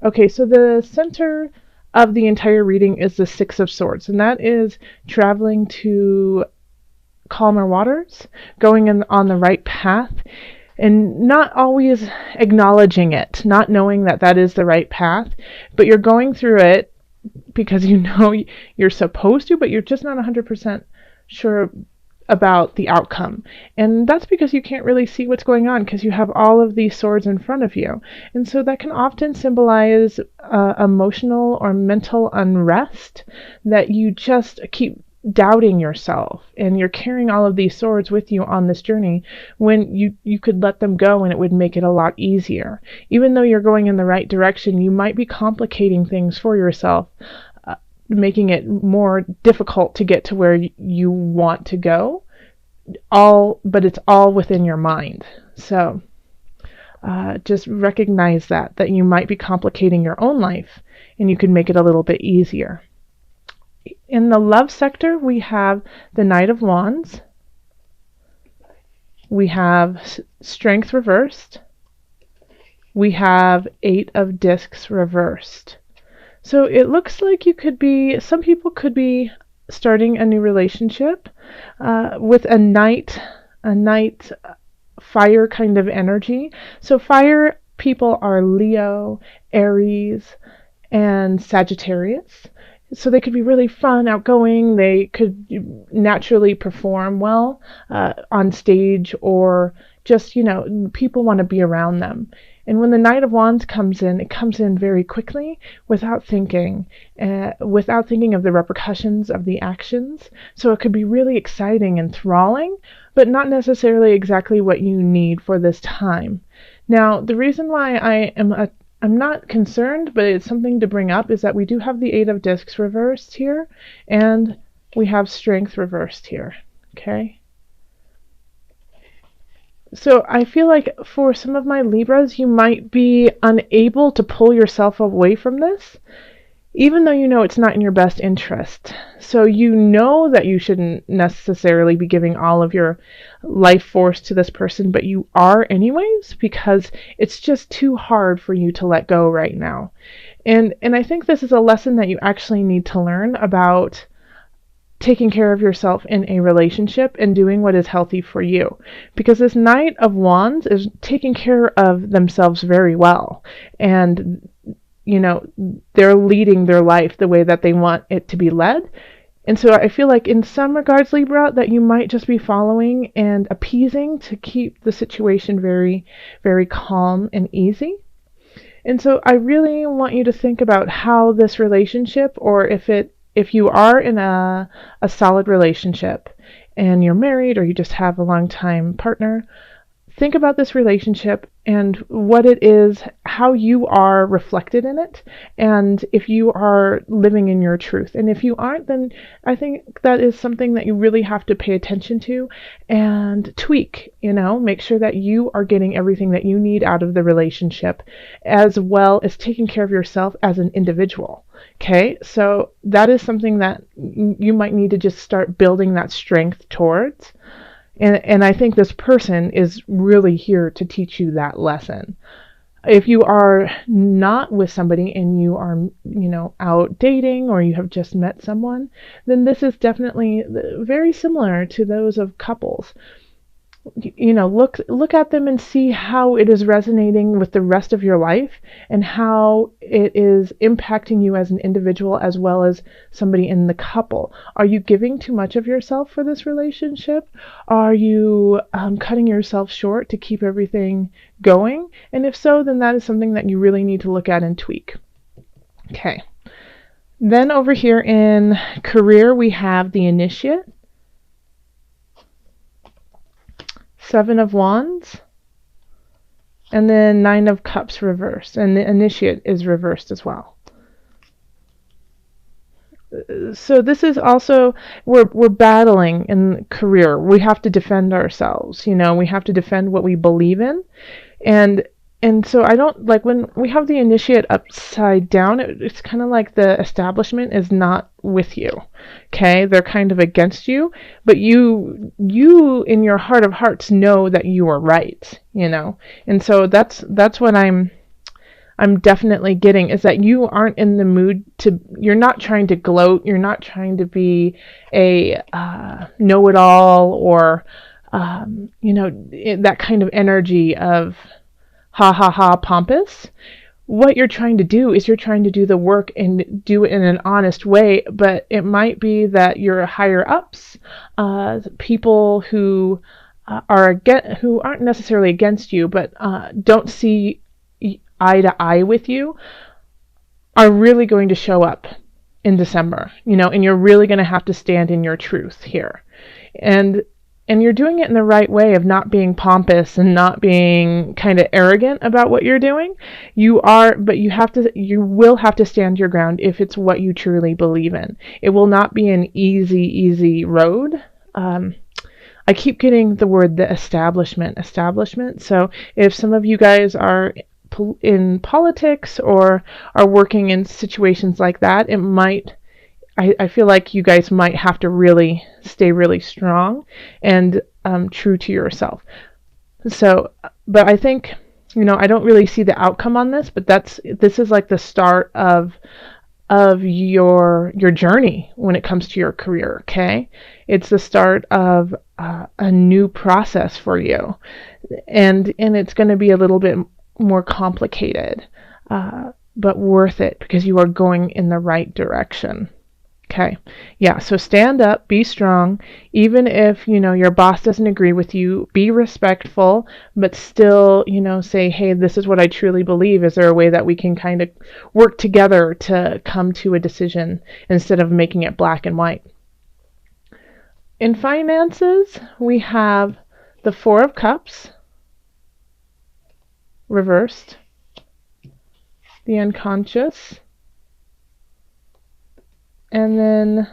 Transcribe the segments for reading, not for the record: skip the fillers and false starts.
Okay, so the center of the entire reading is the Six of Swords, and that is traveling to calmer waters, going on the right path, and not always acknowledging it, not knowing that that is the right path, but you're going through it because you know you're supposed to, but you're just not 100% sure about the outcome. And that's because you can't really see what's going on because you have all of these swords in front of you. And so that can often symbolize emotional or mental unrest, that you just keep doubting yourself and you're carrying all of these swords with you on this journey when you could let them go and it would make it a lot easier. Even though you're going in the right direction, you might be complicating things for yourself, making it more difficult to get to where you want to go, but it's all within your mind. So just recognize that you might be complicating your own life and you can make it a little bit easier. In the love sector, we have the Knight of Wands, we have Strength reversed, we have Eight of Discs reversed. So it looks like some people could be starting a new relationship with a night fire kind of energy. So fire people are Leo, Aries, and Sagittarius. So they could be really fun, outgoing. They could naturally perform well on stage, or just, people want to be around them. And when the Knight of Wands comes in, it comes in very quickly without thinking of the repercussions of the actions. So it could be really exciting and enthralling, but not necessarily exactly what you need for this time. Now, the reason why I'm not concerned, but it's something to bring up, is that we do have the Eight of Discs reversed here, and we have Strength reversed here, okay? So I feel like for some of my Libras, you might be unable to pull yourself away from this, even though you know it's not in your best interest. So you know that you shouldn't necessarily be giving all of your life force to this person, but you are anyways, because it's just too hard for you to let go right now. And I think this is a lesson that you actually need to learn about taking care of yourself in a relationship and doing what is healthy for you. Because this Knight of Wands is taking care of themselves very well. And they're leading their life the way that they want it to be led. And so I feel like in some regards, Libra, that you might just be following and appeasing to keep the situation very, very calm and easy. And so I really want you to think about how this relationship, or if you are in a solid relationship and you're married or you just have a long-time partner, think about this relationship and what it is, how you are reflected in it, and if you are living in your truth. And if you aren't, then I think that is something that you really have to pay attention to and tweak, make sure that you are getting everything that you need out of the relationship, as well as taking care of yourself as an individual. Okay, so that is something that you might need to just start building that strength towards. And I think this person is really here to teach you that lesson. If you are not with somebody and you are, out dating, or you have just met someone, then this is definitely very similar to those of couples. Look at them and see how it is resonating with the rest of your life and how it is impacting you as an individual as well as somebody in the couple. Are you giving too much of yourself for this relationship? Are you cutting yourself short to keep everything going? And if so, then that is something that you really need to look at and tweak. Okay. Then over here in career, we have the Initiate, Seven of Wands, and then Nine of Cups reversed, and the Initiate is reversed as well. So this is also, we're battling in career. We have to defend ourselves, we have to defend what we believe in. And so I don't like when we have the Initiate upside down, it's kind of like the establishment is not with you. Okay? They're kind of against you, but you in your heart of hearts know that you are right, And so that's what I'm I'm definitely getting is that you aren't in the mood to, you're not trying to gloat, you're not trying to be a know-it-all, or that kind of energy of ha ha ha pompous. What you're trying to do is you're trying to do the work and do it in an honest way, but it might be that your higher ups, people who who aren't necessarily against you, but don't see eye to eye with you, are really going to show up in December, and you're really going to have to stand in your truth here. And you're doing it in the right way of not being pompous and not being kind of arrogant about what you're doing. But you will have to stand your ground if it's what you truly believe in. It will not be an easy road. I keep getting the word the establishment. So if some of you guys are in politics or are working in situations like that, I feel like you guys might have to really stay really strong and true to yourself. So, but I think, I don't really see the outcome on this, but this is like the start of your journey when it comes to your career, okay? It's the start of a new process for you. And it's going to be a little bit more complicated, but worth it because you are going in the right direction. Okay. Yeah. So stand up, be strong. Even if, your boss doesn't agree with you, be respectful, but still, say, hey, this is what I truly believe. Is there a way that we can kind of work together to come to a decision instead of making it black and white? In finances, we have the Four of Cups reversed, the unconscious, and then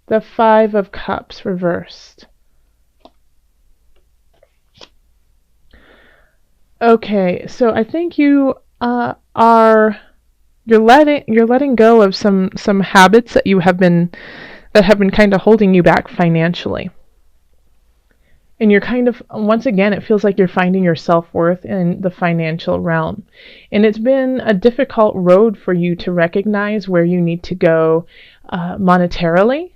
the Five of Cups reversed. Okay, so I think you're letting go of some habits that have been kind of holding you back financially. And you're kind of, once again, it feels like you're finding your self-worth in the financial realm. And it's been a difficult road for you to recognize where you need to go monetarily.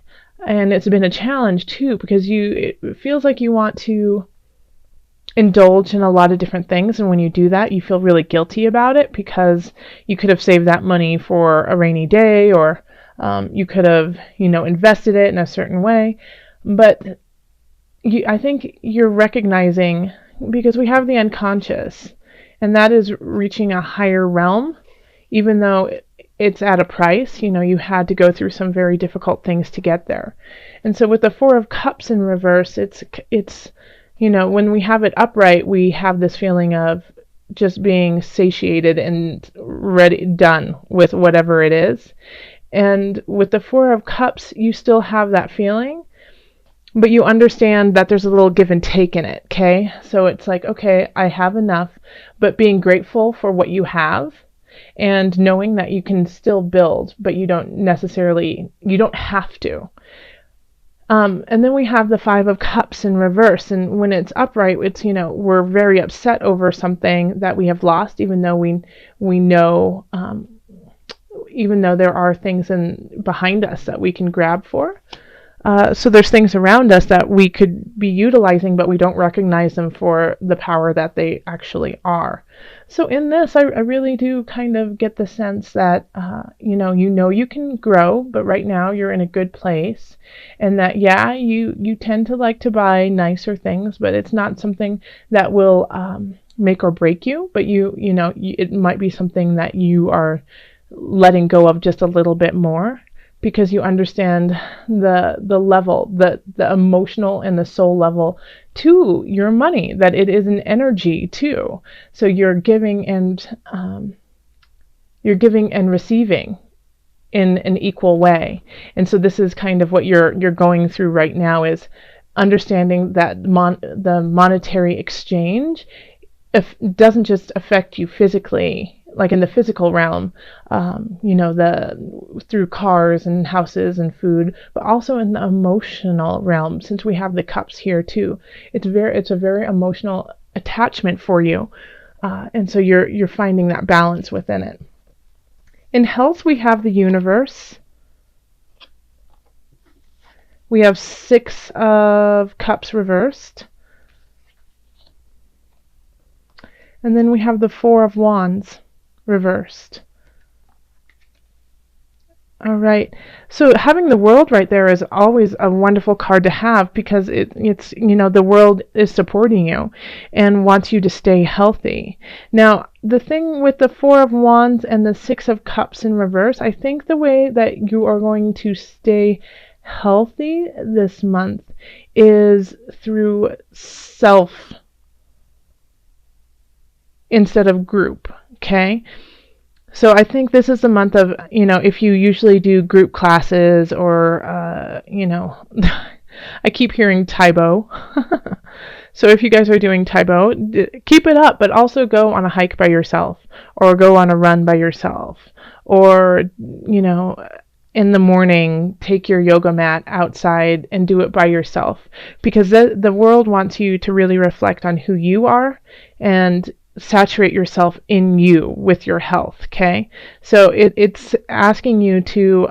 And it's been a challenge, too, because it feels like you want to indulge in a lot of different things. And when you do that, you feel really guilty about it because you could have saved that money for a rainy day, or you could have, invested it in a certain way. But I think you're recognizing, because we have the unconscious, and that is reaching a higher realm, even though it's at a price. You had to go through some very difficult things to get there. And so with the Four of Cups in reverse, it's when we have it upright, we have this feeling of just being satiated and ready, done with whatever it is. And with the Four of Cups, you still have that feeling, but you understand that there's a little give and take in it, okay? So it's like, okay, I have enough, but being grateful for what you have and knowing that you can still build, but you don't have to. And then we have the Five of Cups in reverse, and when it's upright, it's, we're very upset over something that we have lost, even though we know, even though there are things behind us that we can grab for. So there's things around us that we could be utilizing, but we don't recognize them for the power that they actually are. So in this, I really do kind of get the sense that, you can grow, but right now you're in a good place. And that, yeah, you tend to like to buy nicer things, but it's not something that will make or break you. But it might be something that you are letting go of just a little bit more, because you understand the level, the emotional and the soul level to your money, that it is an energy too. So you're giving and receiving in an equal way. And so this is kind of what you're going through right now, is understanding that the monetary exchange doesn't just affect you physically, like in the physical realm, through cars and houses and food, but also in the emotional realm, since we have the cups here too. It's a very emotional attachment for you. And so you're finding that balance within it. In health, we have the universe. We have 6 of Cups reversed. And then we have the 4 of Wands reversed. All right. So having the world right there is always a wonderful card to have, because it's the world is supporting you and wants you to stay healthy. Now, the thing with the 4 of Wands and the 6 of Cups in reverse, I think the way that you are going to stay healthy this month is through self instead of group, okay? So I think this is the month of, if you usually do group classes or, I keep hearing Taibo. So if you guys are doing Taibo, keep it up, but also go on a hike by yourself, or go on a run by yourself, or, in the morning, take your yoga mat outside and do it by yourself, because the world wants you to really reflect on who you are and saturate yourself in you with your health, okay? So it's asking you to,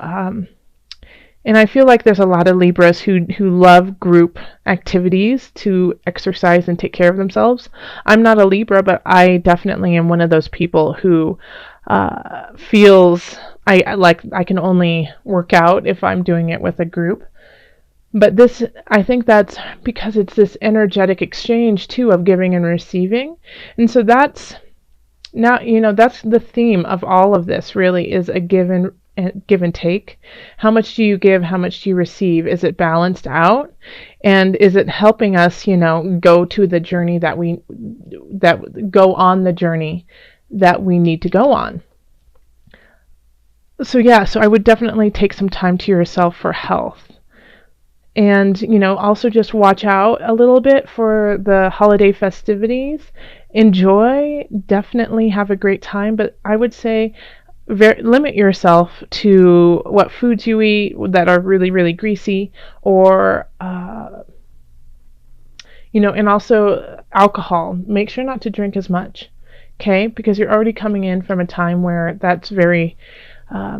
and I feel like there's a lot of Libras who love group activities to exercise and take care of themselves. I'm not a Libra, but I definitely am one of those people who feels I can only work out if I'm doing it with a group. But this, I think that's because it's this energetic exchange too of giving and receiving. And so that's now, that's the theme of all of this really, is a give and take. How much do you give? How much do you receive? Is it balanced out? And is it helping us, go to the journey go on the journey that we need to go on? So so I would definitely take some time to yourself for health. And, also just watch out a little bit for the holiday festivities. Enjoy, definitely have a great time, but I would say limit yourself to what foods you eat that are really, really greasy, or, and also alcohol. Make sure not to drink as much, okay? Because you're already coming in from a time where that's very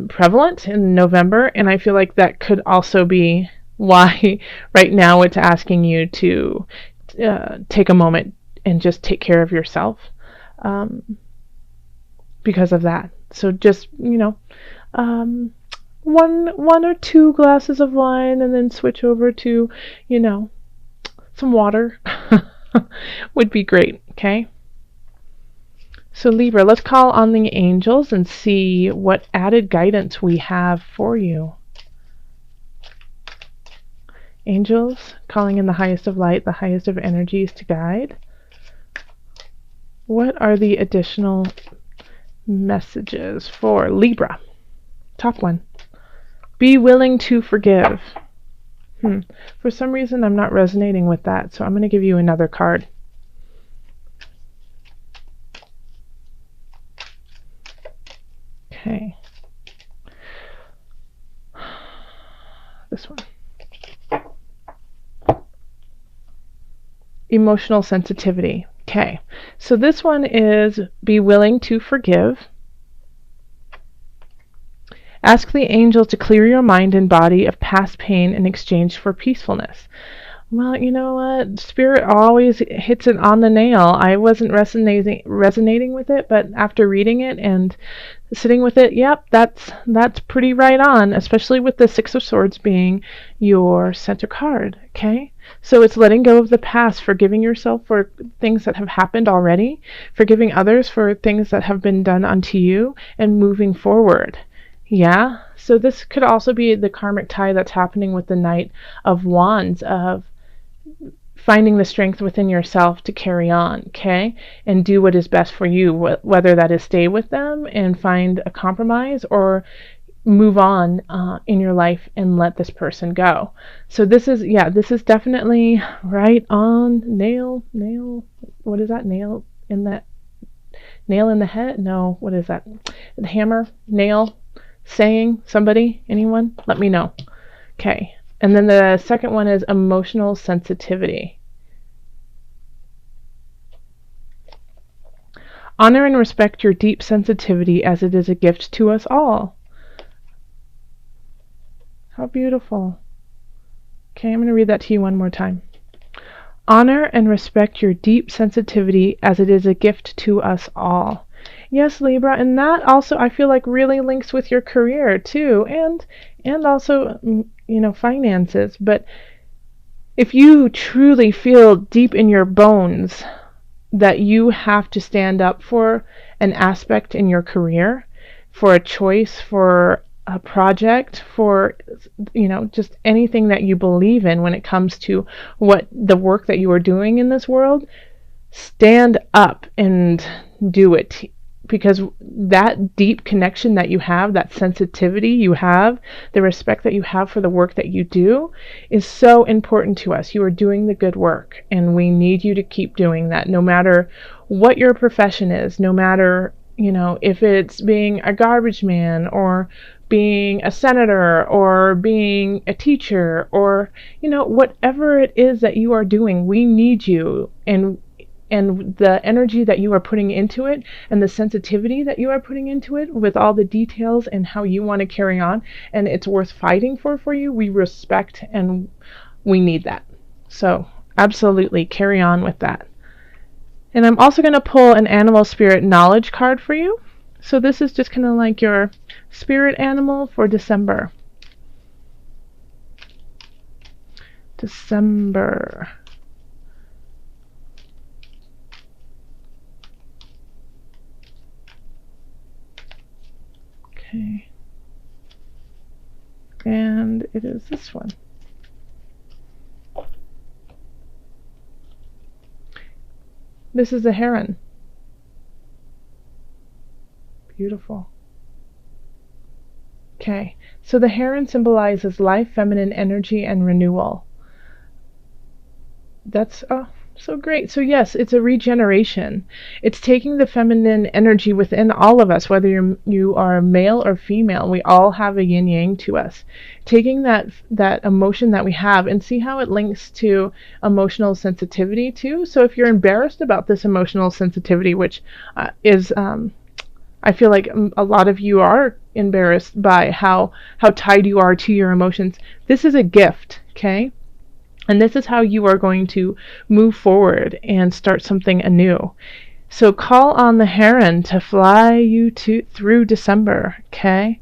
prevalent in November, and I feel like that could also be why right now it's asking you to take a moment and just take care of yourself, because of that. So just one or 2 glasses of wine, and then switch over to some water would be great, okay? So Libra, let's call on the angels and see what added guidance we have for you. Angels, calling in the highest of light, the highest of energies to guide. What are the additional messages for Libra? Top one. Be willing to forgive. For some reason, I'm not resonating with that, so I'm going to give you another card. Okay. This one. Emotional sensitivity. Okay, so this one is be willing to forgive. Ask the angels to clear your mind and body of past pain in exchange for peacefulness. Well, you know what? Spirit always hits it on the nail. I wasn't resonating with it, but after reading it and sitting with it, yep, that's pretty right on, especially with the 6 of Swords being your center card, okay? So it's letting go of the past, forgiving yourself for things that have happened already, forgiving others for things that have been done unto you, and moving forward. Yeah, so this could also be the karmic tie that's happening with the Knight of Wands, of finding the strength within yourself to carry on, okay? And do what is best for you, whether that is stay with them and find a compromise, or move on in your life and let this person go. So this is definitely right on. Nail, what is that? Nail in the head? No, what is that? The hammer, nail, saying, somebody, anyone? Let me know. Okay. And then the second one is emotional sensitivity. Honor and respect your deep sensitivity as it is a gift to us all. How beautiful. Okay, I'm going to read that to you one more time. Honor and respect your deep sensitivity as it is a gift to us all. Yes, Libra, and that also I feel like really links with your career too, and also finances. But if you truly feel deep in your bones that you have to stand up for an aspect in your career, for a choice, for a project, for just anything that you believe in when it comes to what the work that you are doing in this world, stand up and do it. Because that deep connection that you have, that sensitivity you have, the respect that you have for the work that you do is so important to us. You are doing the good work, and we need you to keep doing that, no matter what your profession is, no matter, if it's being a garbage man or being a senator or being a teacher or, whatever it is that you are doing, we need you. And the energy that you are putting into it and the sensitivity that you are putting into it with all the details and how you want to carry on, and it's worth fighting for you, we respect and we need that. So absolutely carry on with that. And I'm also going to pull an animal spirit knowledge card for you. So this is just kind of like your spirit animal for December. December. Okay. And it is this one. This is a heron. Beautiful. Okay, so the heron symbolizes life, feminine energy, and renewal. That's so great. So yes, it's a regeneration. It's taking the feminine energy within all of us, whether you are male or female. We all have a yin yang to us. Taking that emotion that we have, and see how it links to emotional sensitivity too. So if you're embarrassed about this emotional sensitivity, which is I feel like a lot of you are embarrassed by how tied you are to your emotions. This is a gift, okay? And this is how you are going to move forward and start something anew. So call on the heron to fly you through December, okay?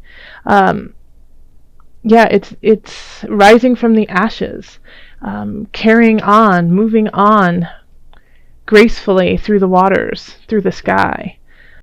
It's rising from the ashes, carrying on, moving on gracefully through the waters, through the sky.